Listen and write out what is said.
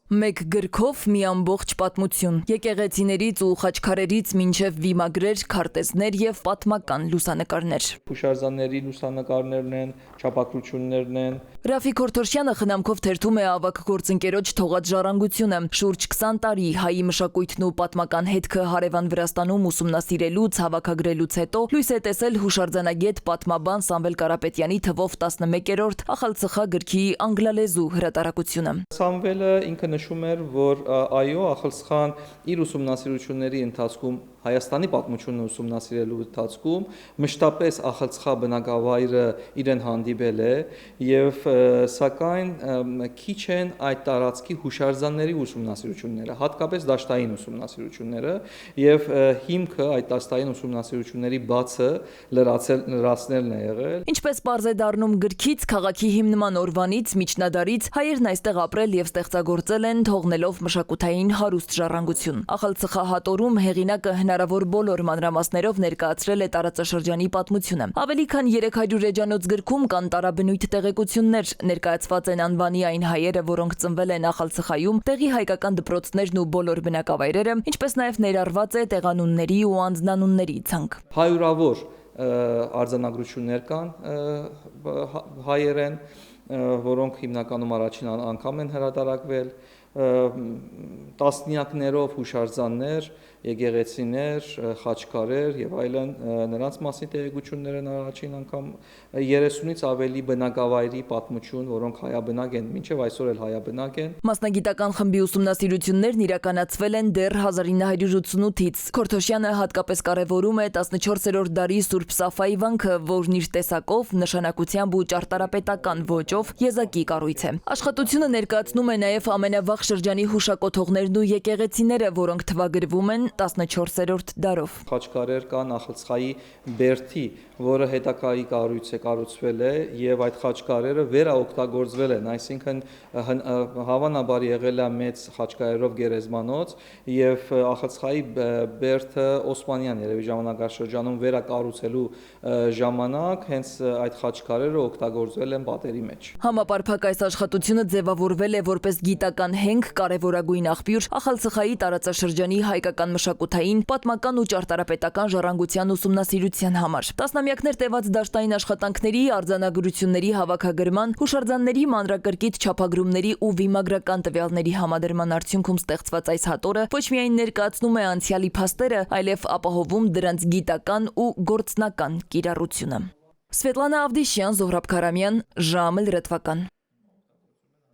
Մեկ գրքով մի ամբողջ պատմություն, եկեղեցիներից ու խաչքարերից մինչև վիմագրեր, քարտեզներ և պատմական լուսանկարներ։ Հուշարձանների լուսանկարներն են, չափակություններն են։ Ռաֆիկ Հորթորշյանը խնամքով թերթում է ավագ գործընկերոջ թողած ժառանգությունը։ Շուրջ 20 տարի հայի մշակույթն ու պատմական հետքը հարևան Վրաստանում ուսումնասիրելուց, հավաքագրելուց հետո լույս է տեսել հուշարձանագետ պատմաբան Սամվել Կարապետյանի թվով 11-րդ ախալցխա գրքի անգլալեզու հրատարակությունը։ Սամվելը ինքը նշում էր, որ այո, Ախալցխան իր ուսումնասիրությունների ընթացքում Հայաստանի պատմությունը ուսումնասիրելու ընթացքում մշտապես Ախալցխա բնակավայրը իրեն հանդիպել է եւ սակայն քիչ են այդ տարածքի հուշարձանների ուսումնասիրությունները, հատկապես դաշտային ուսումնասիրությունները եւ հիմքը այդ դաշտային ուսումնասիրությունների բացը լրացնելն է եղել։ Ինչպես պարզ է դառնում գրքից, քաղաքի հիմնման օրվանից միջնադարից հայերն այստեղ ապրել եւ ստեղծագործել են, թողնելով մշակութային հարուստ ժառանգություն։ Ախալցխա հատորում հեղինակը հնարավոր բոլոր մանրամասներով ներկայացրել է տարածաշրջանի պատմությունը։ Ավելի քան 300 էջանոց գրքում կան տարաբնույթ տեղեկություններ, ներկայացված են անվանի այն հայերը, որոնք ծնվել են Ախալցխայում, տեղի հայկական դպրոցներն ու բոլոր բնակավայրերը, ինչպես նաև ներառված է տեղանունների ու անձնանունների ցանկ։ Հարյուրավոր արձանագրություններ կան հայերեն, որոնք հիմնականում առաջին անգամ են հրատարակվել, տասնյակներով հուշարձաններ, եկեղեցիներ, խաչքարեր եւ այլն, նրանց մասին տեղեկություններ են առաջին անգամ 30-ից ավելի բնակավայրի պատմություն, որոնք հայաբնակ են, մինչեւ այսօր էլ հայաբնակ են։ Մասնագիտական խմբի ուսումնասիրություններն իրականացվել են դեռ 1988-ից։ Քորթոշյանը հատկապես կարևորում է 14-րդ դարի Սուրբ Սաֆայի վանքը, որն իր տեսակով, նշանակությամբ ու ճարտարապետական ոճով եզակի կառույց է։ Աշխատությունը ներկայացնում է նաև ամենավաղ շրջանի հուշակոթողներն ու եկեղեցիները, որոնք թվագրվում են 14-րդ դարով։ Խաչքարեր կան Ախալցխայի Բերդի, որը հետագայի կառույց է, կառուցվել է եւ այդ խաչքարերը վերաօգտագործվել են, այսինքն հավանաբար եղել է մեծ խաչքարերով գերեզմանոց եւ Ախալցխայի Բերդը Օսմանյան երևի ժամանակաշրջանում վերակառուցելու ժամանակ հենց այդ խաչքարերը օգտագործվել են պատերի մեջ։ Համապարփակ այս աշխատությունը ձևավորվել է որպես գիտական հենք, կարևորագույն աղբյուր Ախալցխայի տարածաշրջանի հայկական մշակութային, պատմական ու ճարտարապետական ժառանգության ուսումնասիրության համար։ Տասնամյակներ տևած դաշտային աշխատանքների, արձանագրությունների հավաքագրման, հուշարձանների մանրակրկիտ չափագրումների ու վիմագրական տվյալների համադրման արդյունքում ստեղծված այս հատորը ոչ միայն ներկայացնում է անցյալի փաստերը, այլև ապահովում դրանց գիտական ու գործնական կիրառությունը։ Սվետլանա Ավդիշյան, Զոհրաբ Քարամյան, ժամը լրատվական։